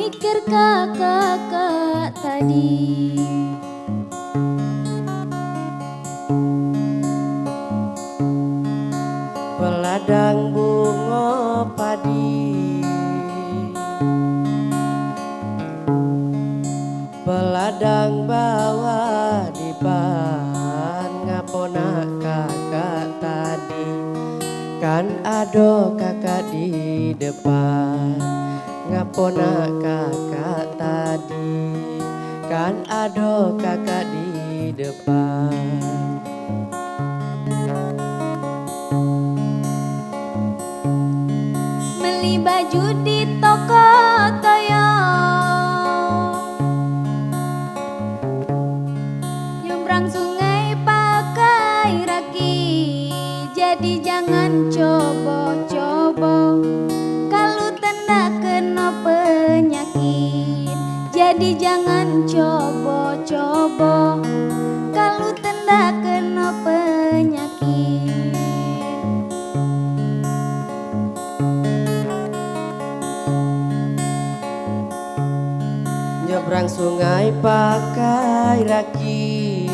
mikir kakak tadi. Peladang bunga padi, peladang bawah di ban, ngapona kakak tadi. Kan ado kakak di depan, ngapona kakak tadi. Kan ado kakak di depan. Beli baju di toko Toyo, nyebrang sungai pakai raki. Jadi jangan coba-coba kalau tanda kena penyakit. Jadi jangan coba-coba kalau tanda kena penyakit. Nyebrang sungai pakai raki,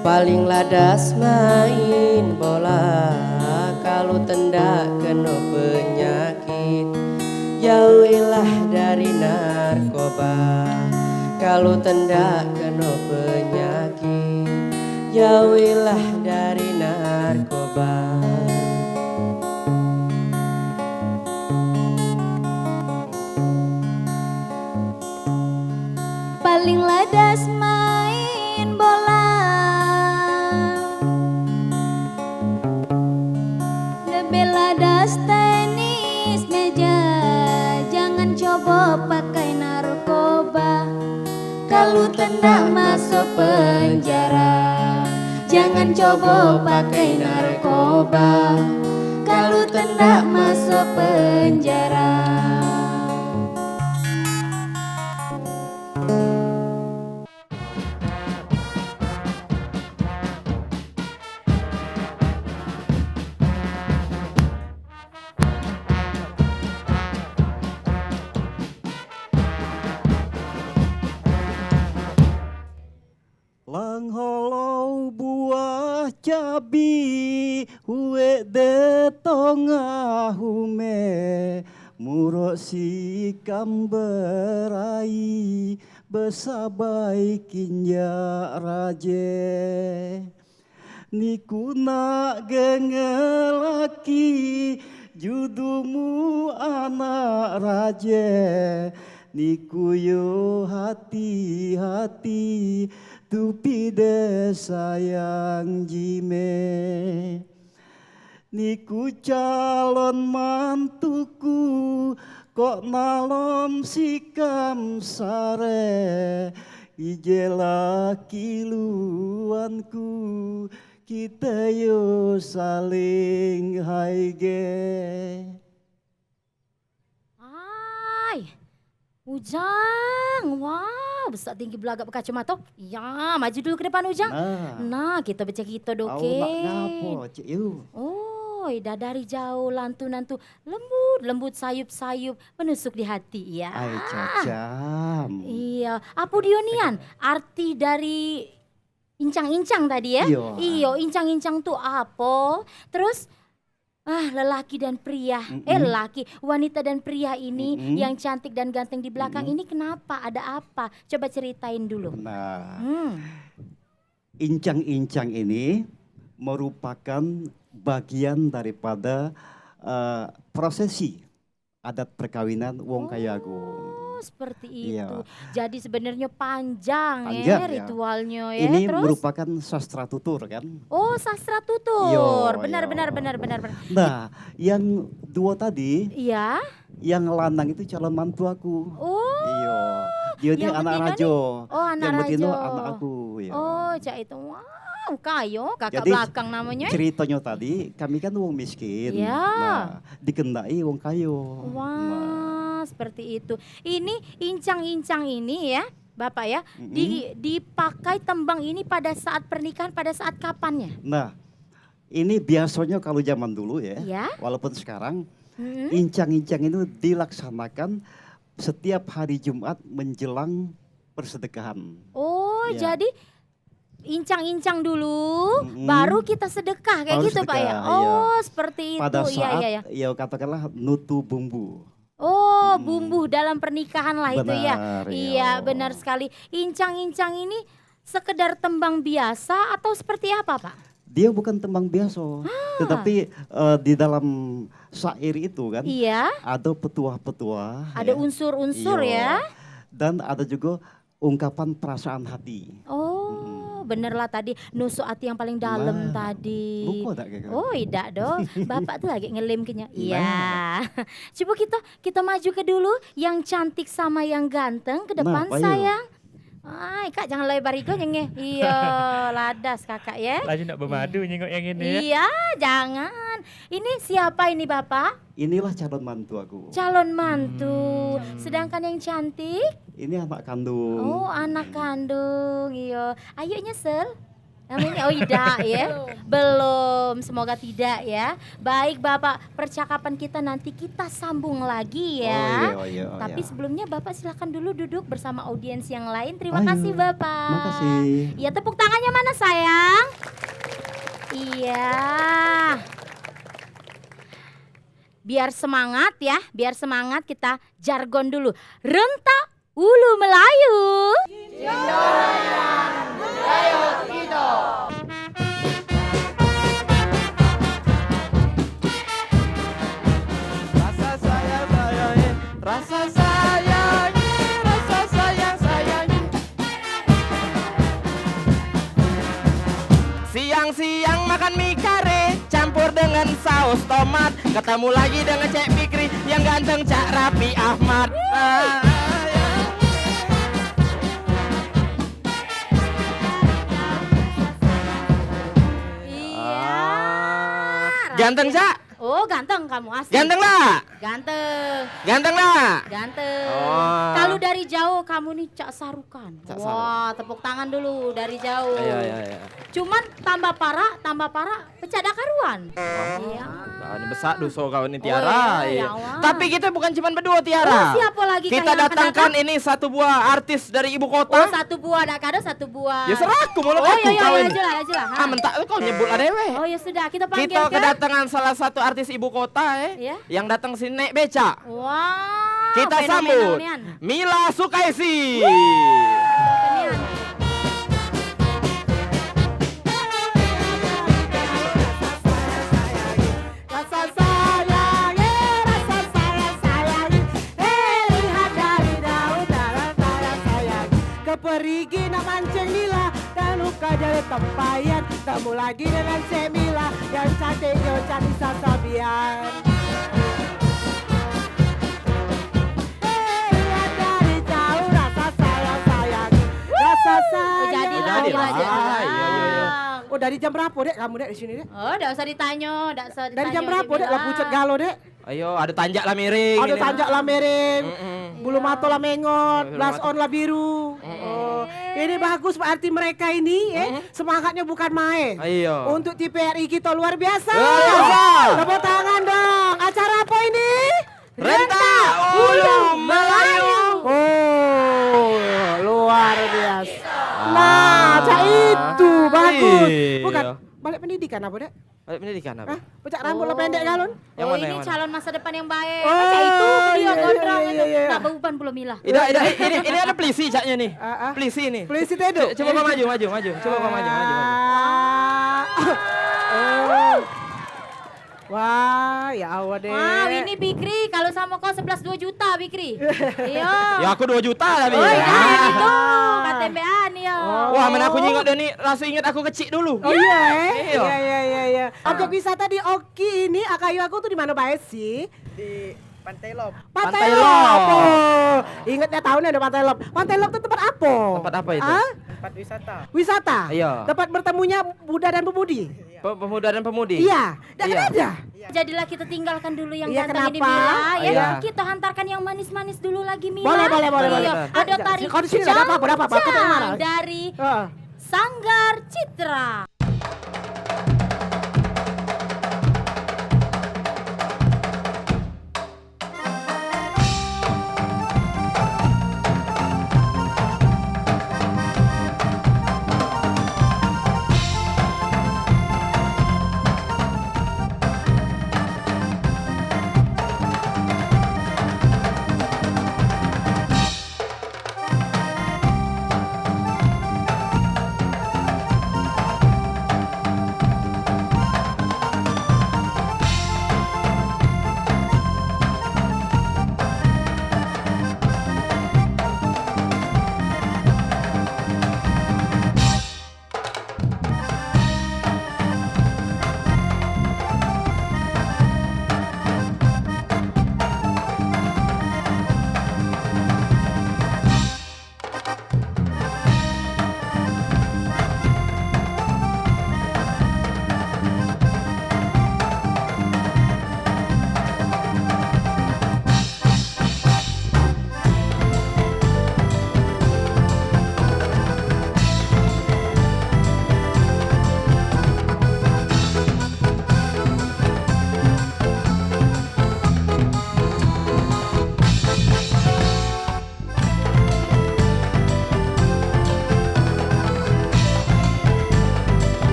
paling ladas main bola kalau tenda kena penyakit. Jauhilah dari narkoba kalau tenda kena penyakit. Jauhilah dari narkoba. Paling ladas main bola, lebih ladas tenis meja. Jangan coba pakai narkoba kalau tenda masuk penjara. Jangan coba pakai narkoba kalau tenda masuk penjara. Lang holau buah cabi hue de tonga hume murok si kamberai besabai kinja raje niku nak gengelaki judumu anak raje niku yo hati-hati tupi de sayang jime niku calon mantuku kok nalom sikam sare ijela kiluanku kita yo saling haige. Ay, Ujang, wow, besar tinggi belagak berkacamata. Ya, maju dulu ke depan Ujang. Nah, kita baca kita doke. Awak ngapo, cik yu? Oh, dah dari jauh lantu-nantu lembut sayup-sayup menusuk di hati ya. Ai cacam. Iya, apa dia nian? Arti dari incang-incang tadi ya? Iyo, incang-incang tuh apa? Terus lelaki dan pria, wanita dan pria ini yang cantik dan ganteng di belakang ini kenapa? Ada apa? Coba ceritain dulu. Nah, incang-incang ini merupakan bagian daripada prosesi adat perkawinan wong kayagung. Seperti itu. Iya. Jadi sebenarnya panjang ya ritualnya ya. Ini terus? merupakan sastra tutur kan? Oh, sastra tutur. Yo, benar. Nah, yang dua tadi, iya, yang lanang itu calon mantu aku. Oh. Iya. Dia ini Yang anak betina rajo. nih? Oh, anak yang betina rajo. anak aku. Ya. Oh, cak itu. Wow, kayo kakak Jadi, belakang namanya. Ceritanya tadi, kami kan wong miskin. Iya. Nah, dikendai wong kayo. Wah, seperti itu. Ini incang-incang ini ya, Bapak ya, dipakai tembang ini pada saat pernikahan, pada saat kapannya? Nah, Ini biasanya kalau zaman dulu ya, Ya. walaupun sekarang Mm-mm. incang-incang itu dilaksanakan setiap hari Jumat menjelang persedekahan. Oh, Ya. jadi incang-incang dulu, Mm-mm. baru kita sedekah kayak Baru gitu Pak ya? sedekah, Oh, seperti itu. Pada Iya, saat iya, iya. ya katakanlah nutu bumbu. Oh, Mm. bumbu dalam pernikahan lah itu ya. Benar, Iya, ya. benar sekali. Incang-incang ini sekedar tembang biasa atau seperti apa, Pak? Dia bukan tembang biasa, tetapi di dalam syair itu kan Iya, ada petuah-petuah. ada ya. unsur-unsur Iya. ya. Dan ada juga ungkapan perasaan hati. Oh, bener lah tadi nusuk hati yang paling dalam Nah, tadi. lupa tak kayak gitu? Oh, tidak dong. Bapak tuh lagi ngelem kayaknya. Iya. Nah. Coba kita maju ke dulu yang cantik sama yang ganteng ke depan Nah, ayo. sayang. Ay, Kak jangan lebar ego nyenge. Iya, ladas Kakak ya. Laju nak bermadu nyengok yang ini ya. Iya, jangan. Ini siapa ini Bapak? Inilah calon mantu aku. Calon mantu. Sedangkan yang cantik? Ini anak kandung. Oh, anak kandung. Iya. Ayo nyesel. Namanya oh tidak ya. Belum, semoga tidak ya. Baik Bapak, percakapan kita nanti kita sambung lagi ya. Oh iya. Tapi sebelumnya Bapak silakan dulu duduk bersama audiens yang lain. Terima Ayo. kasih Bapak. Makasih. Iya, tepuk tangannya mana sayang? Iya. Biar semangat ya, biar semangat kita jargon dulu. Renta Ulu Melayu. Rasa sayang sayangi, rasa sayangi, rasa sayang sayangi. Siang-siang makan mie kare, campur dengan saus tomat. Ketemu lagi dengan Cek Fikri yang ganteng Cak Rapi Ahmad. Iya. Ganteng Cak, Oh, ganteng kamu asli. ganteng lah, Ganteng. ganteng lah. Ganteng. Oh. Kalau dari jauh kamu nih Cak Sarukan. Cak Wah, tepuk tangan dulu dari jauh. Iya. Cuman tambah parah, pecah karuan. Iya. Nah, ini besar duso kau ini Oh, Tiara. iya, Iya. wah. Tapi kita bukan cuma berdua Tiara. Oh, siapa lagi Kak Kita yang akan datangkan datang? ini satu buah artis dari ibu kota. Oh, satu buah, ada kado satu buah. Ya serahku mulut Oh, aku iya, kau iya, ini. jelas. Ah mentak kau nyebut lah dewe. Oh, ya sudah, kita panggil Kita ke. kedatangan salah satu artis ibu kota Iya. yang datang sini naik beca. Wah. Kita fenomenal sambut nian. Mila Sukaisi. Kenian. Rasa sayangi, rasa sayangi, lihat dari daun saya sayangi. Keperigi nak mancing nila, dan luka jadi tempayan. Temu lagi dengan Semila, yang cantik sasabian. Lihat dari jauh rasa sayangi, rasa Oh, sayang. jadi lah, jadi lah. jadi. Iya. Oh dari jam berapa dek kamu dek di sini dek? Oh, enggak usah ditanya, enggak usah ditanya. Dari jam berapa dek lah pucat galo dek? Ayo ada tanjak lah miring. Ada ini. tanjak lah miring, Mm-mm. bulu mata lah mengot, Bulu blush mata. on lah biru. Oh, ini bagus berarti mereka ini semangatnya bukan main. Ayo. Untuk TPRI kita luar biasa. Luar biasa. Tepuk tangan dong. Acara apa ini? Renta Ulu Melayu. Oh, luar biasa. Nah, cak itu bagus. Iya. Bukan balik pendidikan apa dek? Balik pendidikan apa? Hah? Pucak rambut lah pendek galon. Yang Oh, mana, ini yang mana? calon masa depan yang baik. Oh, Macam itu dia iya, gondrong iya, itu. iya. Nak beban belum milah. Ini ada pelisi caknya nih. Ah. Pelisi nih. Please itu dek. Coba kau maju. Coba kau maju. Oh. Wah, ya Allah deh. Wah, ini Bikri kalau sama kau 11 2 juta Bikri. Iya. Ya aku 2 juta tapi. Oh, iya itu KTP-an ya. Wah, mana aku nyingok dan nih langsung ingat aku kecil dulu. Oh iya, Iya. iya. Objek wisata di Oki ini, Akayu aku tuh di mana bae sih? Di Pantai Lob. Pantai Pantai Lob. Lob. Oh, ingatnya tahunnya ada Pantai Lob. Pantai Lob itu tempat apa? Tempat apa itu? Ah? Tempat wisata. Wisata. Iya. Tempat bertemunya Buddha dan Pemudi. Pemuda dan pemudi. Iya. Dan Iya. ada. Jadilah kita tinggalkan dulu yang Iya, ganteng ini kenapa? Mila ya. Iya. Kita hantarkan yang manis-manis dulu lagi Mila. Boleh. Iya. Ada Eh, tari kalau di sini ada apa-apa, ada apa-apa. Kita yang mana? dari Heeh. Sanggar Citra.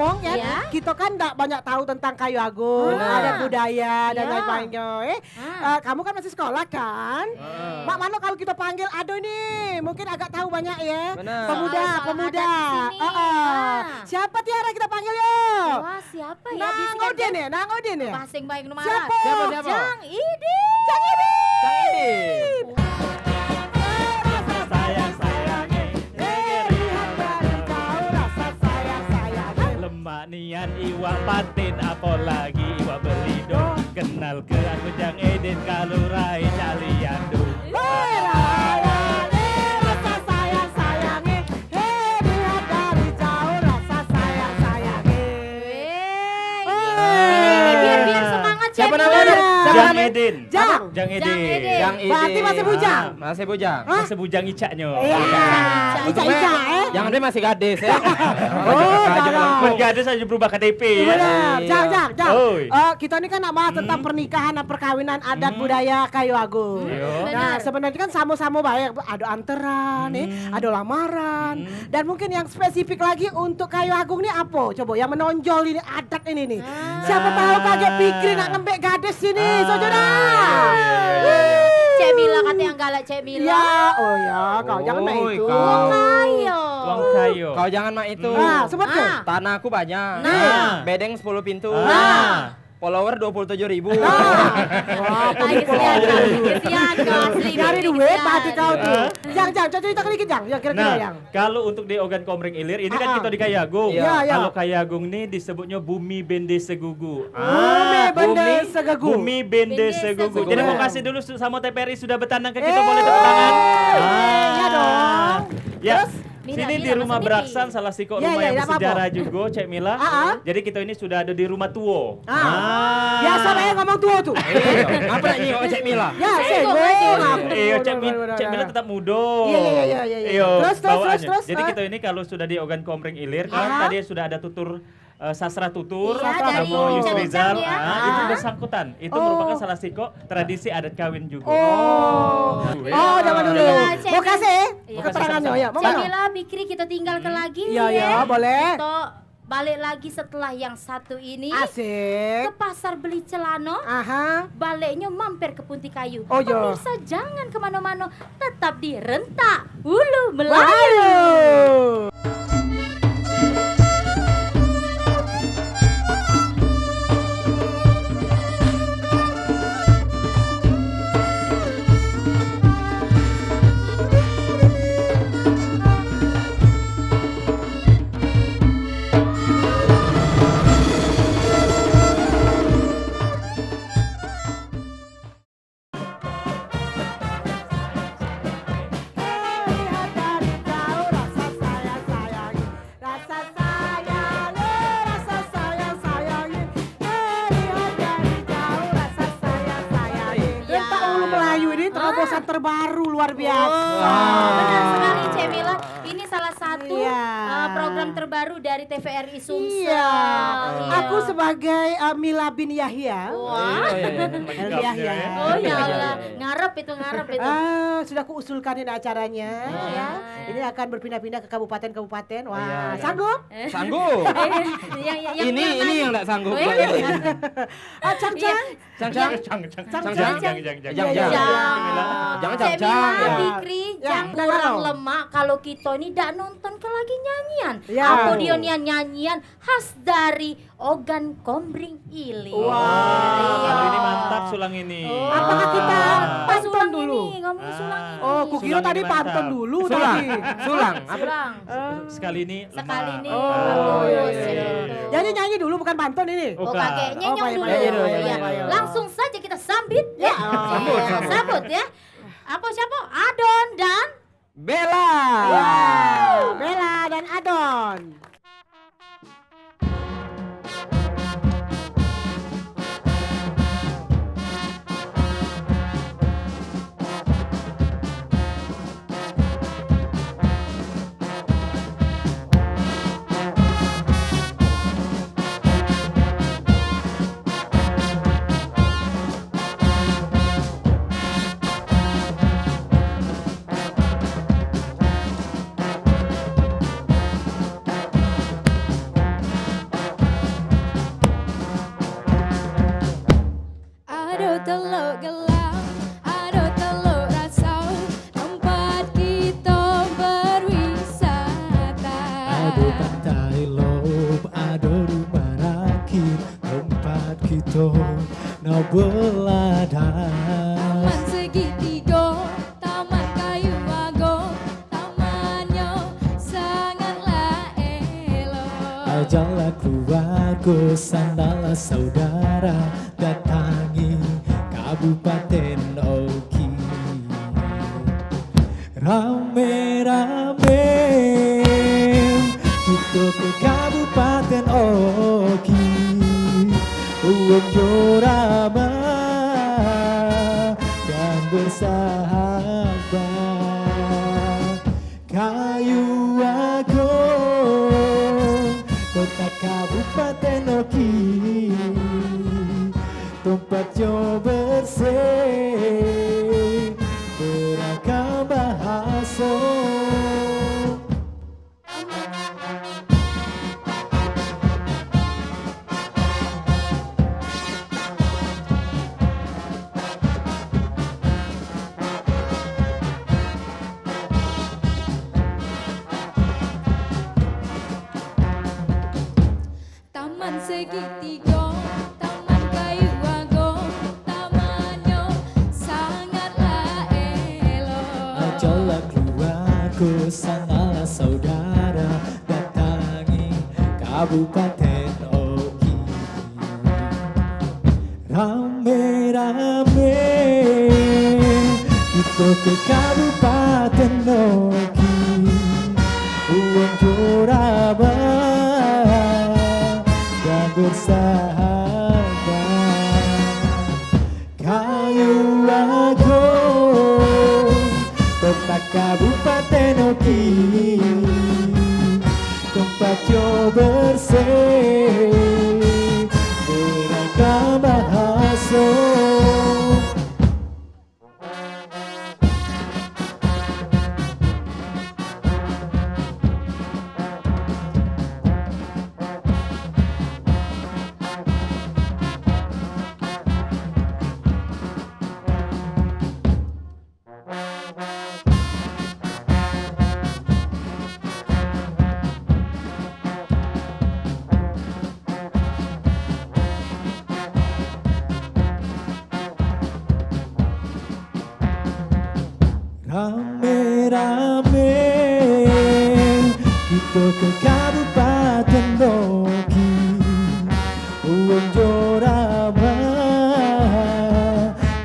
ngomong-ngomong ya, Iya. kita kan enggak banyak tahu tentang Kayu Agung, ada budaya dan Iya. lain-lainnya. Kamu kan masih sekolah kan? Mak Mano kalau kita panggil Ado ini, mungkin agak tahu banyak ya. Benar. Pemuda. Soal adat di sini. Siapa Tiara kita panggil yuk? Wah, siapa ya? Nang Bisikan Udin ya, Nang Udin ya. Pasing baik nomor Siapa? Siapa? Jang Idin. Jang Idin. Cang Idin. Sayang-sayangi Lihat dari jauh rasa sayang-sayang. lemak nian iwak patin apalagi iwak belido. Kenal ke aku Jang Edin kalau rai calian du. Rasa sayang-sayangi. Lihat dari jauh rasa sayang-sayangi. Biar semangat Siapa Cemil. namanya? Siapa Jang namanya? Edin. Jang. Jang Jang Edin. Edin. Jang Idin. Berarti masih bujang? Masih bujang. Masa bujang icaknya. Iya. Untungnya Ica-ica Jangan dia masih gadis ya. jangan. Kan gak ada saja berubah KTP ya. Benar, Jang. Oi. Kita ini kan nak bahas tentang pernikahan dan perkawinan adat budaya Kayu Agung. Iya. Nah, sebenarnya kan sama-sama baik, ada anteran, ada lamaran, dan mungkin yang spesifik lagi untuk Kayu Agung ini apa? Coba yang menonjol ini adat ini nih. Siapa tahu kaget pikir nak ngembek gadis sini, saudara. Cek Mila katanya yang galak Cek Mila. Ya, oh ya, kau jangan main Oi, itu. kau. Ayo. Uang kayu. Kau jangan mak itu. Nah, sebutkan. Ah. Tanahku banyak. Nah. Bedeng 10 pintu. Ah. Follower 27.000. Wah, Kesian kau asli. Nyari duit Kesian. berarti kau tuh. Jang, cerita dikit Jang, ya kira-kira yang. Nah, kalau untuk di Ogan Komering Ilir, ini kan kita di Kayagung. Iya, iya. Kalau Kayagung ini disebutnya Bumi Bende Segugu. Bumi Bende Segugu. Bumi Bende Bende Segugu. Segugu. Jadi mau kasih dulu sama TPRI sudah bertandang ke kita, boleh tepuk tangan. Iya dong. Ya. Mila, Sini Mila, di rumah masa Beraksan, Mimi? salah satu Ya, rumah ya, yang tidak apa-apa. bersejarah juga, Cek Mila. Jadi kita ini sudah ada di rumah tua. Biasa saya ngomong tua tuh. Apa nak nyok Cek Mila? Ya, Sengok sengok. aja. Iya, Cek Mila tetap muda. Iya. Iya, Terus, bawaannya. terus. Jadi kita ini kalau sudah di Ogan Komering Ilir, kan tadi sudah ada tutur sastra tutur Iya, dari sama Yus Ucap-Ucap Rizal. ya. Itu bersangkutan. Itu merupakan salah satu tradisi adat kawin juga. Oh, zaman dulu. Iya, Cek Mau kasih Iya. keterangannya ya. Mau Cek mana? Mila, Bikri kita tinggalkan lagi Iya, iya, boleh. Kita balik lagi setelah yang satu ini ke Asik. pasar beli celana. Aha. Baliknya mampir ke Punti Kayu. Oh, iya. Pemirsa jangan kemana-mana, tetap di Rentak Hulu Melayu. Wahyu. Lihat dari jauh rasa sayang-sayangi. Rasa sayangi, rasa sayang-sayangi. Lihat dari jauh rasa sayang-sayangi. Ya. Rentak Hulu Melayu ini terobosan terbaru luar biasa. Benar sekali Cemila. Ini salah satu Iya. program terbaru dari TVRI Sumsel. Iya. Iya. Aku sebagai Mila bin Yahya. Wah. Yahya. Oh ya Allah, ngarep itu. Sudah kuusulkan ini acaranya. Iya. Ini akan berpindah-pindah ke kabupaten-kabupaten. Wah, Iya. sanggup? Sanggup. yang Ini yang enggak sanggup. Oh, iya. Cang-cang. Cang-cang. Jangan Cemila, cang-cang. Bikri, Ya, jangan udah, kurang udah. lemak kalau kita ini tidak nonton ke lagi nyanyian. Ya. Akordeonian nyanyian khas dari Ogan Komering Ilir. Kalau ini mantap sulang ini. Apakah kita pantun sulang dulu? ini, ngomong sulang ini. Oh, kukira Sulang tadi ini pantun mantap. dulu Sulang. tadi. Sulang. Sulang. Sekali ini Sekali lemak. ini. Oh, bagus, iya, gitu. Jadi nyanyi dulu bukan pantun ini. Oh, Oh, Bukan. pakai nyenyong pakai dulu. nyanyi dulu, Ya. nyanyi dulu. Langsung saja kita sambit ya. Sambut, sambut. Sambut ya. Apa siapa? Adon dan Bella. Bella dan Adon. aku sandalah saudara datangi Kabupaten Oki. Rame-rame kita ke Kabupaten Oki, uang jorama dan bersahabat. Kayu Agung, kota Kabupaten Oki, tempat jo bersih beragam bahasa. Taman segitiga, taman kayu agung, tamannya sangatlah elok. Ajalah keluarga sanalah saudara datangi Kabupaten Oki. Rame-rame kita ke Kabupaten Oki, uang joraba dan bersahabat. Kayu Agung, kota Kabupaten Oki, tempat jo bersih beragam bahasa. Rame-rame kita ke Kabupaten Oki, uang jorama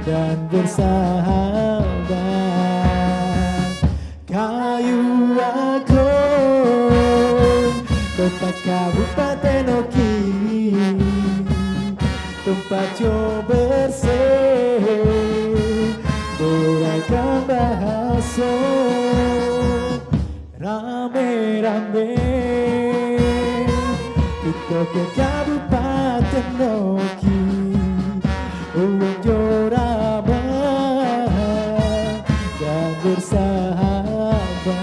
dan bersahabat. Kayu Agung, kota Kabupaten Oki, tempat jo bersih beragam bahasa. Rame-rame kita ke Kabupaten Oki, uang jorama dan bersahabat.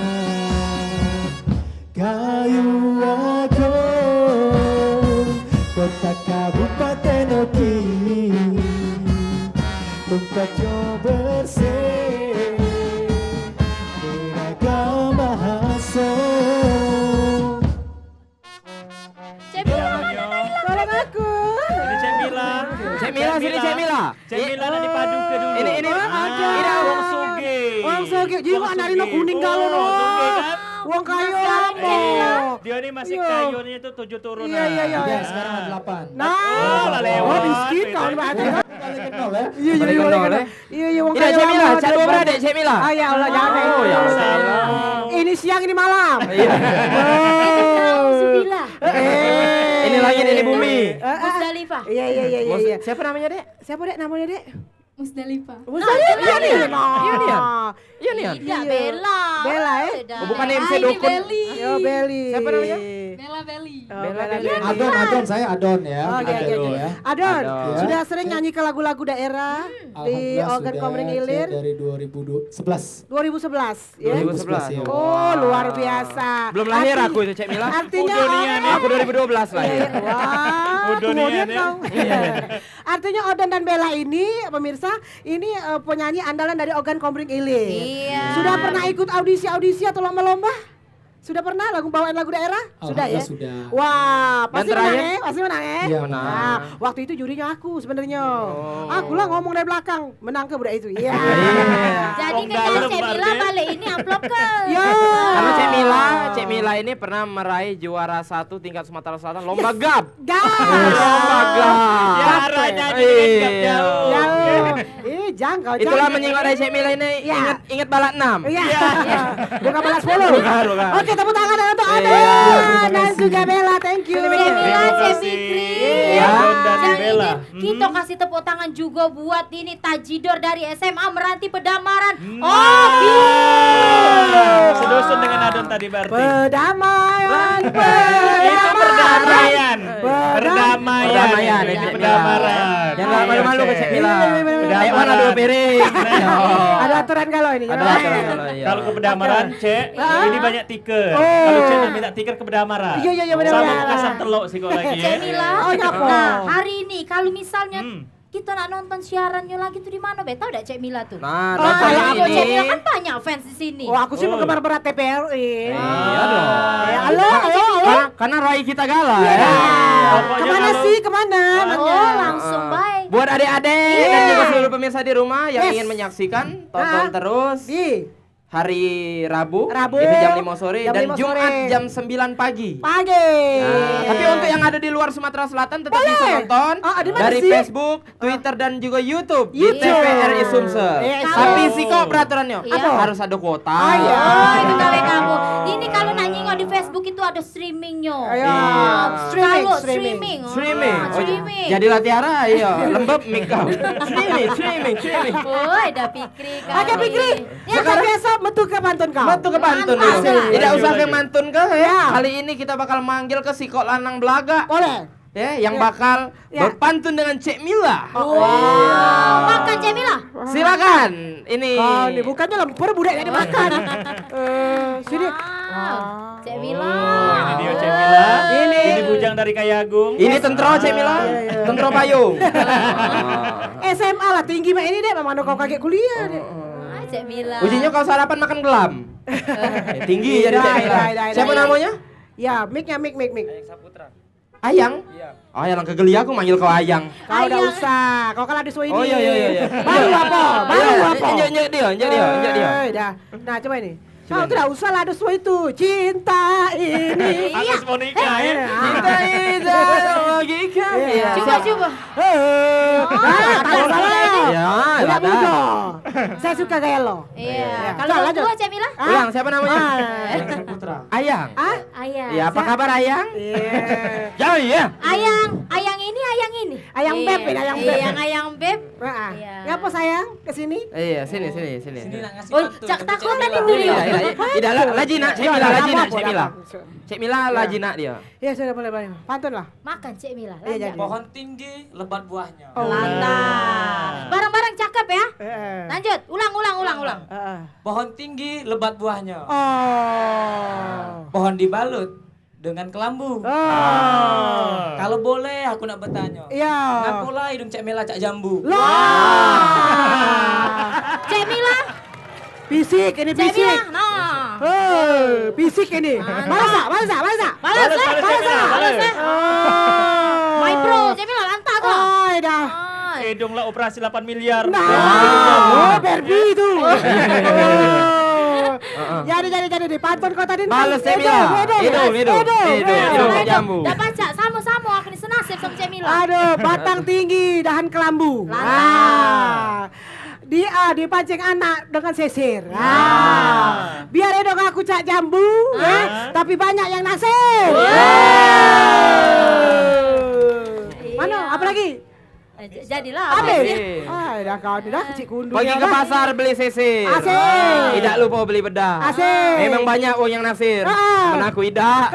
Kayu Agung, kota Kabupaten Oki, tempat jo bersih beragam bahasa. Tolong aku. Ini Cik Mila. Cik Mila, sini Cik Mila. Cik Mila nak dipadu ke dulu. Ini ada. ini Wong Suge. Orang soge jiwa anak ini kuning galau no. Suge kan? Uang kayu apa? Dia ni masih Iya. kayunya itu 7 turunan. Iya. Sekarang ada 8. Nah, lah lewat. oh miskin kau berarti. Iya, Boleh kenal, eh? Iya, uang Ini kayu. Cik Mila, lama, Cak dua beradik Cik Mila. Ah ya Allah jangan. Oh, ya Allah. Ini siang ini malam. Alhamdulillah. Ini langit ini bumi. Musdalifah. Iya. Siapa namanya, Dek? Siapa dek namanya dek? Musdalifah. Musdalifah iya nih. Iya nih. Iya nih. Tidak Bella. Bella, eh? Oh, bukan MC Ini Dukun. Belly. Yo Beli. Siapa namanya? Bella Belly. Bella Bella. Belly. Adon, saya Adon ya. Oke. Adon ya. Adon, Adon. sudah sering nyanyi ke lagu-lagu daerah di Alhamdulillah Organ sudah, Komering Cik, Ilir dari 2011. 2011 ya. 2011. ya. Oh, luar biasa. Belum lahir aku itu Cik Mila. Artinya Aku 2012 lahir. Wah, Udonian kemudian ya. kau. Artinya Odon dan Bella ini pemirsa ini penyanyi andalan dari Organ Komering Ilir. Iya. Sudah pernah ikut audisi atau lomba-lomba? Sudah pernah bawain lagu daerah? Sudah ya? Sudah. Wah, pasti terakhir? menang ya? Pasti menang ya? Iya, menang. Nah, waktu itu jurinya aku sebenarnya. Aku lah ngomong dari belakang, menang ke budak itu. Iya. Jadi Wong kan dalam Cik Mila berarti. balik ini amplop ke. Ya. Karena Cik Cek Mila ini pernah meraih juara 1 tingkat Sumatera Selatan lomba gap. Gap. Lomba gap. Ya arahnya aja dengan gap jauh. Jauh. Jangkau. Itulah menyinggung dari Cek Mila ini ingat balak 6. Iya. Bukan balas 10. Bukan. Oke, tepuk tangan untuk Iya, Adon dan juga Bella. Thank you. Cek Mila, Terima Cek kasih. Fikri. Ya, Adon dan Dan Bella. ini kita kasih tepuk tangan juga buat ini Tajidor dari SMA Meranti Pedamaran. Sedusun dengan Adon tadi berarti. Perdamaian. Itu perdamaian. Perdamaian, Ini Cek Mila. pedamaran. Jangan malu-malu ke Cek Mila. Pedamaran. Ayo mana 2 piring. Ada aturan kalau ini. Ada aturan kalau iya. Kalau ke pedamaran, Cek, ini banyak tiker. Oh. Kalau Cek nak minta tiker ke pedamaran. Iya, benar. Sama Makassar telok sih kok lagi ya. Cek Mila. Oh, apa? Nah, hari ini kalau misalnya Hmm. kita nak nonton siarannya lagi tuh di mana, Be? Tahu enggak Cek Mila tuh? Nah, Oh, nonton kalau Kalau Cek Mila ini. kan banyak fans di sini. Oh, aku sih penggemar berat TPRI. Iya dong. Halo. Karena Rai kita galah ya. Pokoknya Kemana kalau- sih? Kemana? Oh, langsung baik. Buat adik-adik dan juga seluruh pemirsa di rumah yang Yes. ingin menyaksikan, tonton terus Di hari Rabu, Rabu, itu jam 5 sore jam dan 5 Jumat sore. jam 9 pagi. pagi. Nah, tapi untuk yang ada di luar Sumatera Selatan tetap Boleh. bisa nonton Oh, di mana dari sih? Facebook, Twitter dan juga YouTube di YouTube. TVRI Sumsel. Yes. Tapi Oh. sih kok peraturannya Iya. harus ada kuota. Oh, iya. Oh, itu kali kamu. Ini kalau nak nyingok di Facebook itu ada streamingnya. Ayo. Oh, Streaming, kalau streaming. streaming. Streaming. Oh, Oh, streaming. jadilah Tiara, iya, lembab mic kau. Streaming. Woi, dah Fikri kali. Oke, Fikri. Yang biasa metu ke pantun kau. Betul ke pantun Mantap. dulu. Tidak usah ke Lanjut. mantun ke ya. Ya. Kali ini kita bakal manggil ke si kok lanang belaga. Boleh. Ya, yang bakal Ya. berpantun dengan Cek Mila. Makan Cek Mila. Silakan. Ini. Kau ini bukannya lempar budak yang dimakan. Sini. Wow. Cek Mila. Oh, ini dia Cek Mila. Ini. Ini bujang dari Kayagung. Ini tentro Cek Mila. Iya. Tentro payung. SMA lah tinggi mak ini deh, memang kau kaget kuliah deh. Ah, Cek Mila. Ujinya kalau sarapan makan gelam. Tinggi jadi Cek Mila. Siapa namanya? Ya, mic-nya mic. Ayang. Oh, yang kegeli aku manggil kau Ayang. Kau udah usah, kau kan ada suai ini. Oh, iya. Baru apa? Injek dia. Dah. Nah, coba ini. Kau tidak usah lah ada suai itu. Cinta ini. Agus Monica ya. Kita ini logika. Iya. Coba. Kalau salah. Ya, Udah ada. muda. Saya suka gaya lo. Iya. Coba, Kalau lanjut. tua Cek Mila? Ulang, siapa namanya? Ayang. Ah? Ayang. Ya, apa kabar Ayang? Iya. Ya, iya. Ayang ini. Ayang Iya. beb ini, ayang beb. Ayang beb. Nah, Iya. ngapa sayang kesini? Iya, sini. Oh, cak takutan itu dia. Tidak, lajina, Cek Mila, lajina, Cek Mila. Cek Mila lajina dia. Ya sudah boleh. Pantun lah. Makan Cek Mila. Iya, jadi. Pohon tinggi, lebat buahnya. Lantas. Barang-barang cakep ya. Lanjut. Ulang. Pohon tinggi, lebat buahnya. Oh. Pohon dibalut dengan kelambu. Kalau boleh aku nak bertanya. Iya. Ngapalah hidung Cek Mila cak jambu? Cek Mila. Fisik ini Cek fisik. Mila. Nah. Fisik ini. Balas. Balas Balas. My bro, Cek Mila lantas kok. Oh, dah. Hidung lah operasi 8 miliar. Nah, Barbie itu. Jadi di pantun kau tadi. Balas Cek Mila. Hidung Cek jambu. Dah baca sama-sama aku ni senasib sama Cek Mila. Aduh, batang tinggi, dahan kelambu. Dia dipancing anak dengan sisir. Biar edok aku cak jambu, tapi banyak yang nasib. Mana? Apa lagi? Jadilah. Habis. Dah kau dah kecil kundu. Pergi ke pasar beli sisir. Asik. Tidak lupa beli bedah. Asik. Memang banyak uang yang nasir. Ah. Mana aku tidak.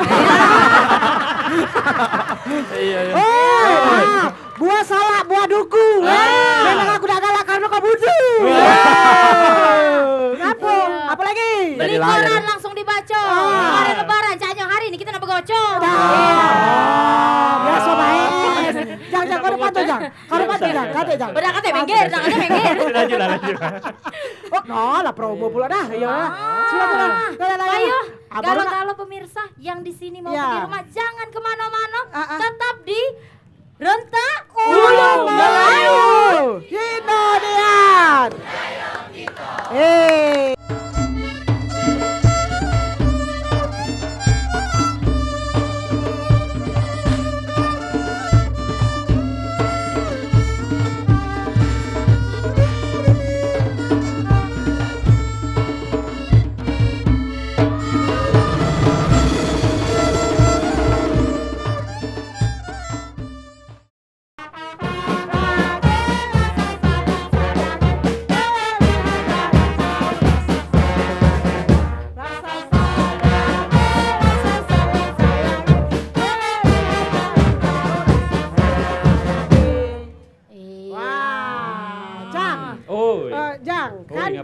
Buah salak, buah duku. Memang aku dah galak karena kau budu. Ngapa? Apa lagi? Beli Jadilah, koran jadi. langsung dibaca. Hari lebaran, Cak hari ini kita nak begocok. Biasa baik. Jangan kau depan tu jangan. Kau depan tu jangan. Kata jangan. Bedak kata minggir. Lanjut. Oh, no lah promo pula dah. Ya. Sudah. Ayo, Abang nak- kalau pemirsa yang di sini mau Ya. di rumah jangan kemana-mana, Tetap di Rentak Ulu Melayu. Hidayat.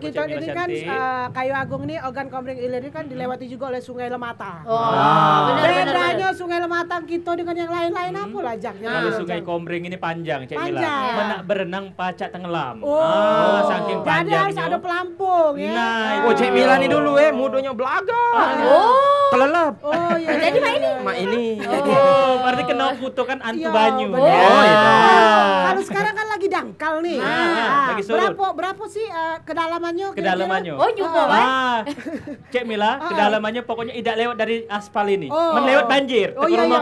kita Cik Mila ini kan cantik. Kayu Agung nih Ogan Komering Ilir ini kan dilewati juga oleh Sungai Lemata. Oh, benar. Bedanya Sungai Lemata kita dengan yang lain-lain apa lah Jaknya? Kalau Sungai Komering ini panjang, Cik Mila. Panjang. Menak berenang pacak tenggelam. Oh, Saking jadi harus panjangnya. ada pelampung ya. Nah, Oh, Cik Mila nih dulu mudonya belaga. Oh, Kelelep. Oh iya. jadi mak ini. Mak ini. Oh, berarti kena putu kan antu Iya, banyu. benar. Oh, iya. Kalau sekarang kan lagi dangkal nih. Nah, lagi surut. Berapa sih kedalamannya? kira-kira? Kedalamannya. Oh, juga, Mak. Cik Mila, kedalamannya pokoknya tidak lewat dari aspal ini. Oh. Melewat banjir. Oh, Ke iya, rumah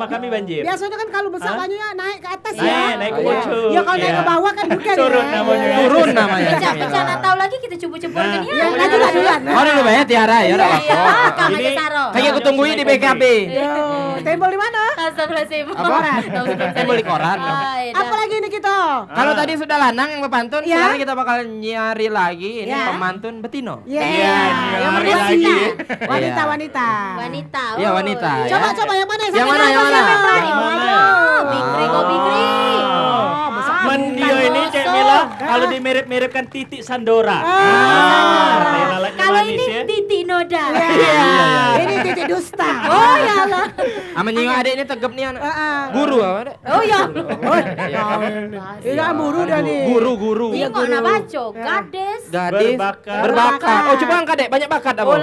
kami banjir. Biasanya kan kalau besar banyunya naik ke atas Naik, ya. naik ke Iya. pucuk. Ya kalau naik Iya. ke bawah kan bukan Turun ya. namanya. Iya. Turun namanya. Pecah-pecah nak tahu lagi kita coba-coba kan ya. Ya, lanjut duluan. Oh, dulu ya Tiara ya udah. Iya, Kang Ini- aja Saro. Kayak aku tungguin di BKB. Yo, tembol di mana? Astagfirullahaladzim. Apa? Tembol di koran. Apa lagi nih kita? Kalau tadi sudah lanang yang berpantun, Iya. sekarang kita bakal nyari lagi ini Iya. pemantun betino. Iya, Iya, yang nyari mana lagi. sih? Wanita. Wanita. Iya, wanita, ya. Coba yang mana? Yang mana, yang mana? Yang mana? Bikri kok Bikri. Mendio ini Cik Mila kalau dimirip-miripkan titik Sandora. Lalat Kalau manis ini ya. Titi Noda. Iya. Ini titik dusta. Oh ya Allah. Ama nyiwa adek ini tegep nih anak. Guru apa adek? Oh ya. Ini buru dah nih. Guru. Iya kok nak baca. Gades. Gadis Berbakat. berbakat. Oh, coba angkat dek, banyak bakat apa? Oh,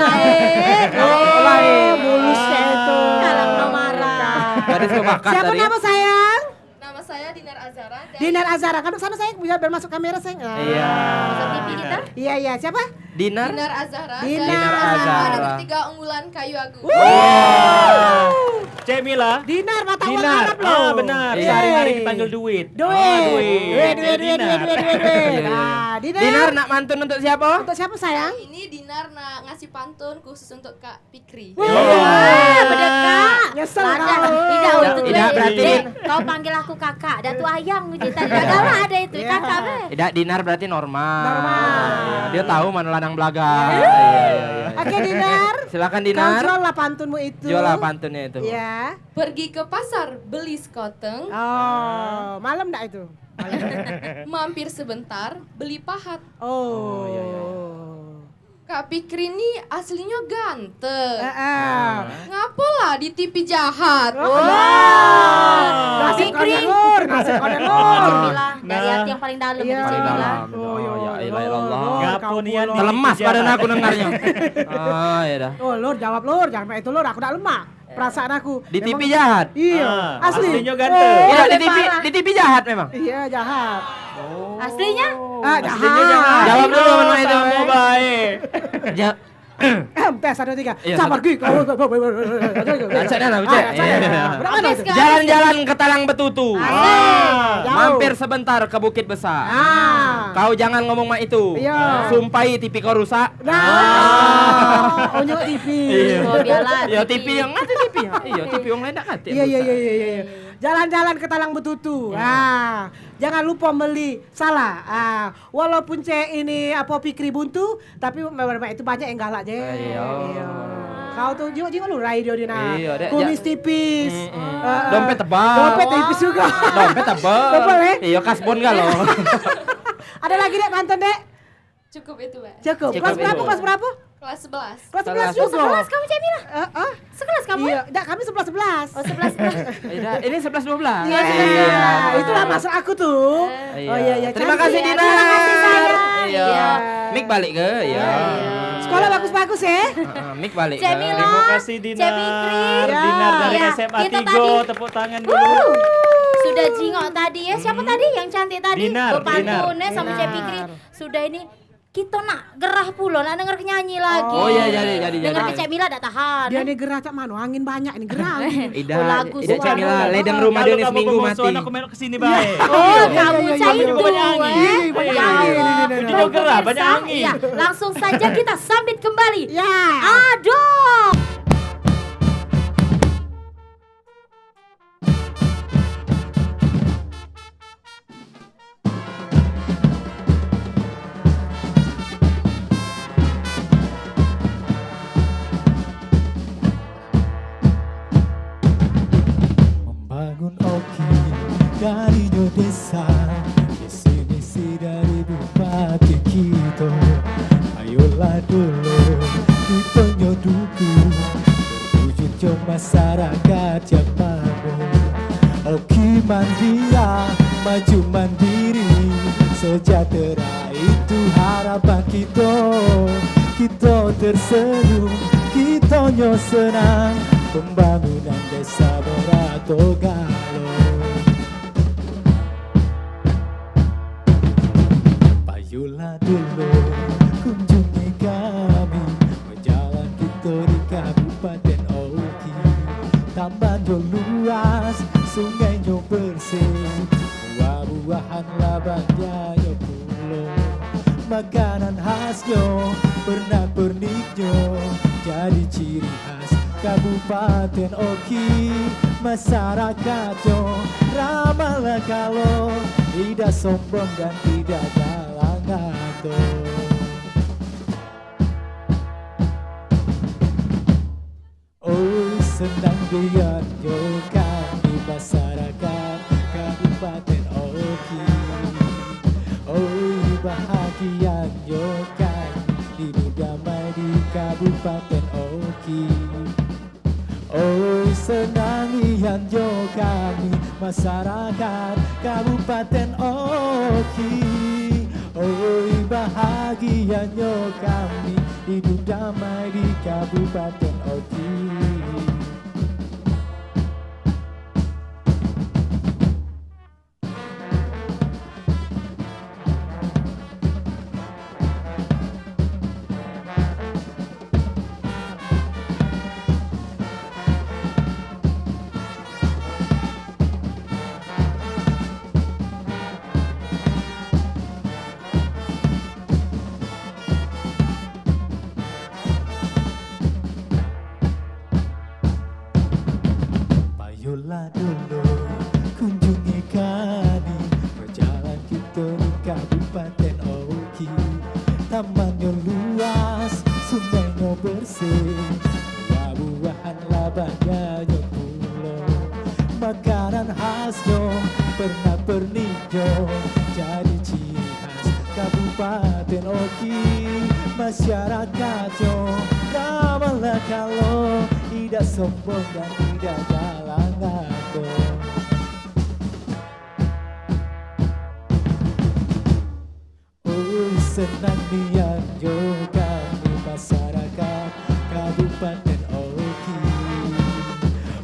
mulusnya itu. Kalang nomara. Gadis berbakat Siapa tadi. nama sayang? Nama saya Dinar Azara dan Dinar Azara. Kan sana sayang biar masuk kamera sayang. Iya. Masuk TV kita. Iya. Siapa? Dinar. Dinar Azara Dinar dan Azara. anak ketiga unggulan Kayu Agung. Cik Mila. Dinar mata uang Dinar. Arab loh. Benar. Iya. Sehari-hari dipanggil duit. Duit. Dinar. Nah, Dinar nak mantun untuk siapa? Untuk siapa sayang? Ini Dinar nak ngasih pantun khusus untuk Kak Pikri. Berdekak. Nyesel Ada. kau. Tidak untuk Tidak, berarti- Dek, kau panggil aku kakak. Datu ayang uji tadi. Padahal ada itu kakak be. Tidak, Dinar berarti normal. Normal. Iya, dia tahu mana ladang belaga. Iya. Oke Dinar. Silakan Kau Dinar. jual lah pantunmu itu. Jual lah pantunnya itu. Ya. Pergi ke pasar beli sekoteng, Oh, malam enggak itu? mampir sebentar beli pahat. Oh. Kak Pikri ini aslinya ganteng. Ngapalah di TV jahat? Nasib kalian lur, nasib kalian lur. Cemila dari hati yang paling dalam Iya. itu Cemila. Oh, ya ilah. Gapunian di Terlemas TV badan jahat. aku dengarnya. Ah, ya dah. Oh, lur jawab lur, jangan pakai itu lur, aku enggak lemah. Perasaan aku. Di Memang- TV jahat. Iya, asli. Aslinya ganteng. Oh, Tidak, parah. di TV jahat memang. Iya, jahat. Aslinya? Aslinya jangan. Jahat. Jawab dulu mana itu. Sama baik. Ja- Tes 1 2 3. Iya, Sabar Gi. Acaknya lah, Ucek. Iya. Berapa Oke, nih? sekarang. Jalan-jalan ke Talang Betutu. Jauh. Mampir sebentar ke Bukit Besar. Kau jangan ngomong mak itu. Iya. Sumpai TV kau rusak. Nah. Oh, nyok TV. Oh biarlah. Ya TV yang ngati TV. Iya, TV yang lain tak ngati. Iya. Jalan-jalan ke Talang Betutu. Jangan lupa beli salah. Walaupun ini apa Pikri buntu, tapi memang itu banyak yang galak je. Iya. Kau tuh jiwa lu rai dia Dina. Iya, Dek. Kumis tipis. Dompet tebal. Dompet tipis juga. Dompet tebal. Tebal, Iya, kasbon gak lo. Ada lagi Dek mantan Dek? Cukup itu, Mbak. Cukup. Cukup Kelas berapa? itu. Kelas berapa? Kelas 11. Kelas 11 Kelas juga. Sekelas kamu Cemila? Sekelas kamu? Iya, enggak kami 11. Oh 11. Ini 11-12. Iya, itulah maksud aku tuh. Oh iya. Terima cantik. kasih Dina. Terima kasih sayang. Iya. Iya. Mik balik ke? Iya. Sekolah bagus-bagus ya. Mik balik ke? Cemila. Terima kasih Cek Dinar. Fikri. Dinar dari Ya, SMA kita 3. tadi- Tepuk tangan dulu. Sudah jingok tadi ya. Siapa tadi yang cantik tadi? Dinar, Pantunnya sama Cek Dinar. Fikri. Sudah ini kita nak gerah pula, nak denger nyanyi lagi. Oh iya, jadi. Denger ke Cek Mila tak tahan. Dia nih gerah cak mano, angin banyak ini gerah. Ida, Oh, lagu Ida suara. Cemila, ledeng rumah dia Kalau nih kamu seminggu bermusuhan, mati. aku melok kesini baik. Oh, kamu iya, cah iya, itu banyak angin. banyak Ya angin. Allah. Ini, juga gerah, Pemirsa, banyak angin. Iya, langsung saja kita sambit kembali. Ya. Aduh. Membangun oki dari desa, visi misi dari bupati kita. masyarakat yang makmur. Oki mandiri, maju mandiri, sejahtera itu harapan kita. Kita tersenyum, kita nyo senang, pembangunan desa berato galau. Payolah dulu kunjungi kami, berjalan kita di Kabupaten Oki. Tamannya luas, sungainya bersih, buah-buahan labanya yo pulau. Makanan khasnya, pernak-perniknya jadi ciri khas Kabupaten Oki. Masyarakatnya ramah kalau tidak sombong dan tidak galang atau. Oh senang lihat yo kami masyarakat Kabupaten Oki. Oh bahagia yo kami hidup damai di Kabupaten Oki. Oh senang lihat yo kami masyarakat Kabupaten Oki. Oh bahagia yo kami hidup damai di Kabupaten Oki. Payolah dulu kunjungi kami, berjalan kita di Kabupaten Oki. Tamannya luas, sungainya bersih, buah-buahan labanya yo pulau. Makanan khasnya, pernak-perniknya jadi ciri khas Kabupaten Oki. Masyarakatnya ramah kalau tidak sombong dan tidak galang atau. Oh senang lihat yo kami masyarakat Kabupaten Oki.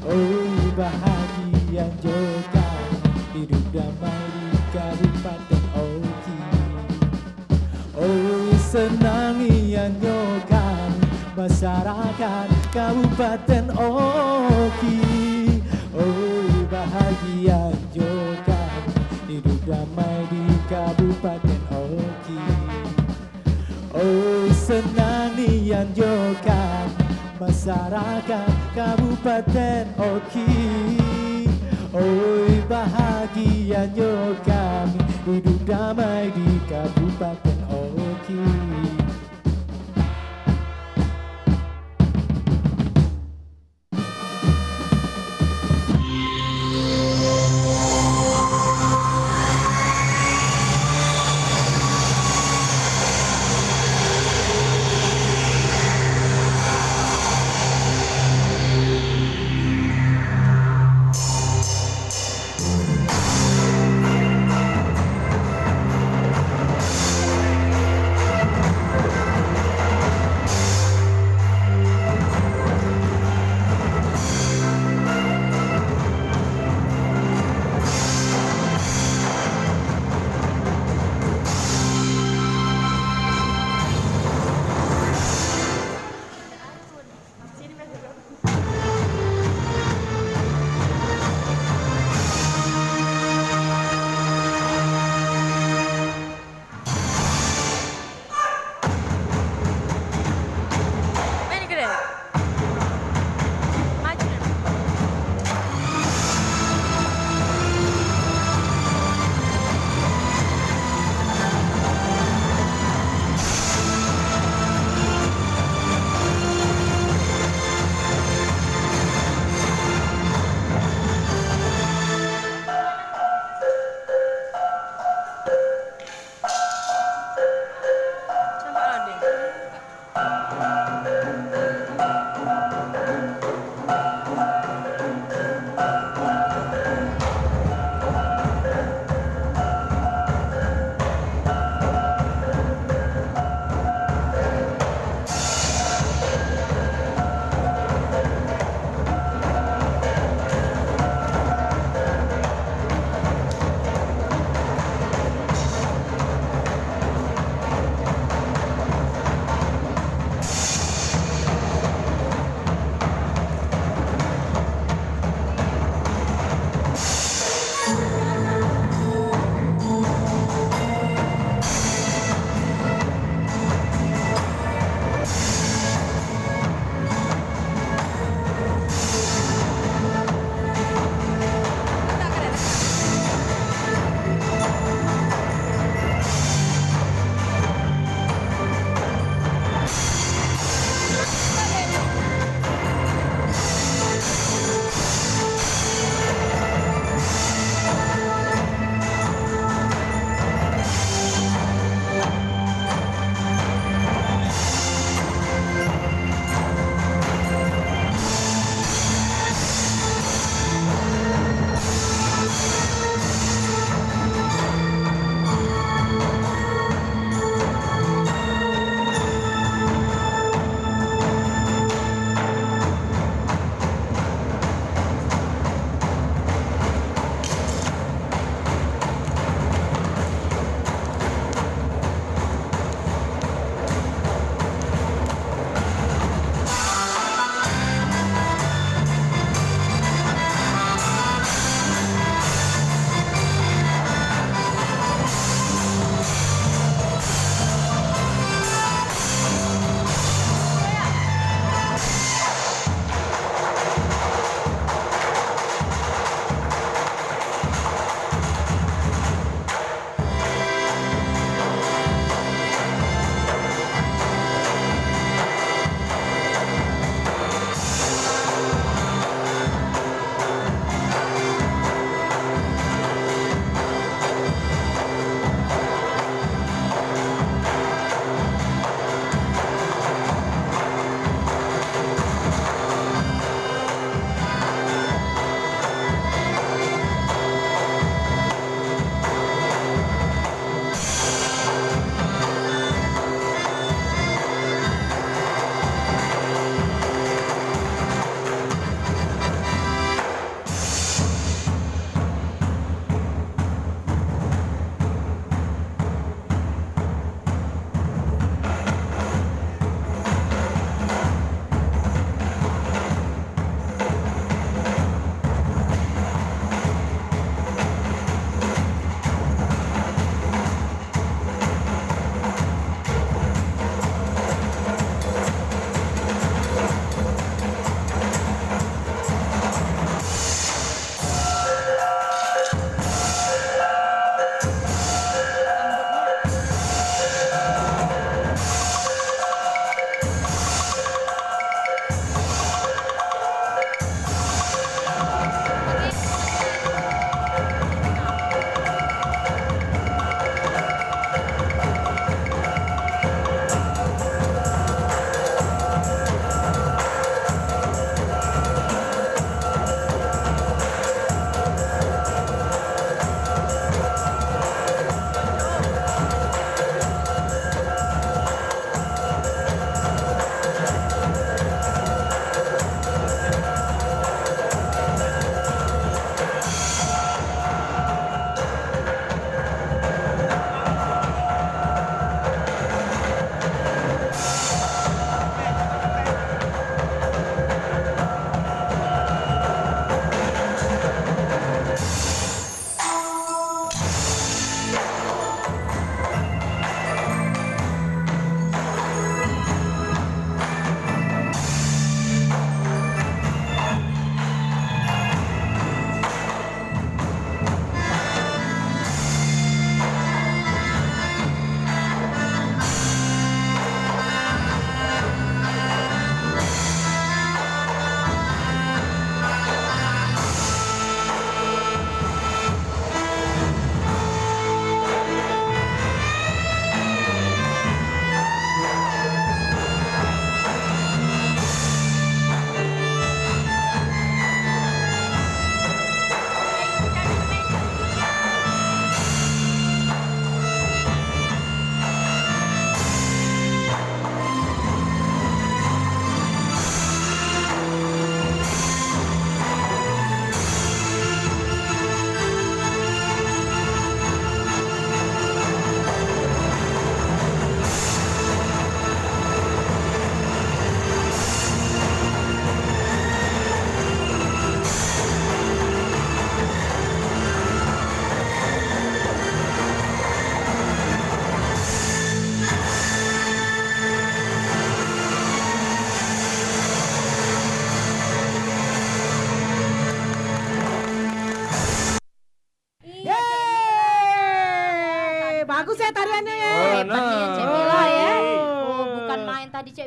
Oh bahagia yo kami hidup damai di Kabupaten Oki. Oh senang lihat yo kami masyarakat Kabupaten Oki. Oh bahagia yo kami hidup damai di Kabupaten Oki. Oh senang lihat yo kami masyarakat Kabupaten Oki. Oh bahagia yo kami hidup damai di Kabupaten Oki.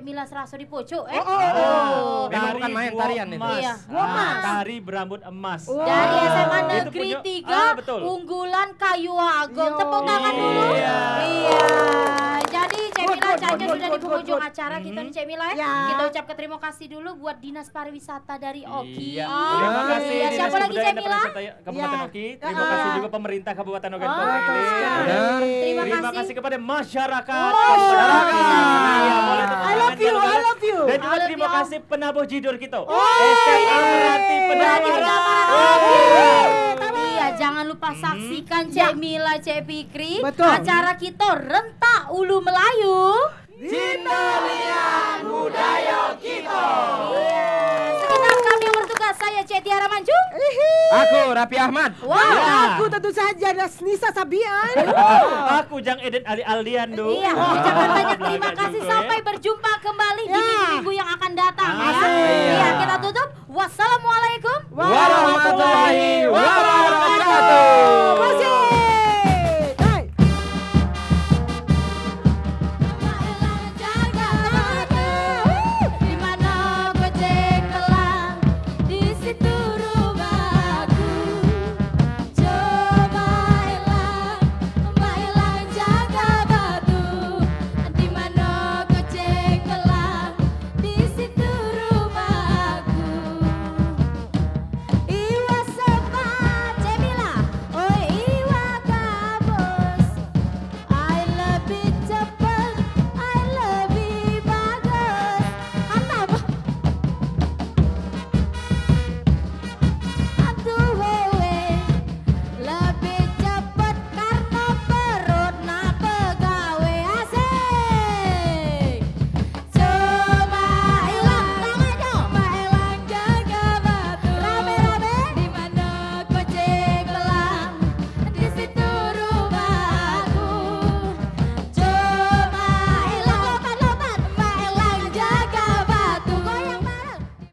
Cek Mila Seraso di pojok Memang bukan main tarian itu. Iya. Tari berambut emas. Dari SMA Itu Negeri punya- 3 betul. Unggulan Kayu Agung. Tepuk tangan dulu. Iya. Jadi Cek Mila Caca sudah di penghujung acara kita Mhm. nih Cek Mila ya. Ya. Kita ucapkan terima kasih dulu buat Dinas Pariwisata dari Oki. Iya. Terima kasih Iya. Dinas Siapa lagi Kebudayaan Cek dan Mila? Pariwisata Kabupaten Ya. Oki. Terima kasih juga pemerintah Kabupaten Ogan Oh, Komering. Benar. Terima Terima kasih. kasih kepada masyarakat. Iya, boleh tepuk I love tangan you, dulu. I love you. Dan juga I love terima you. kasih penabuh jidor kita. SMA Meranti Berarti Penawar. Pendamaran. Iya, jangan lupa saksikan Cek Mila, Cek Fikri. Betul. Acara kita Rentak Ulu Melayu. Cindolian budaya kita. Sekitar kami yang bertugas, saya Cek Tiara Manjung. Aku Raffi Ahmad. Wow. Aku tentu saja Nisa Sabian. Aku Jang Eden Ali Aldian. Iya, ucapkan banyak terima Agak kasih. juga, Sampai berjumpa kembali di Ya. minggu-minggu yang akan datang.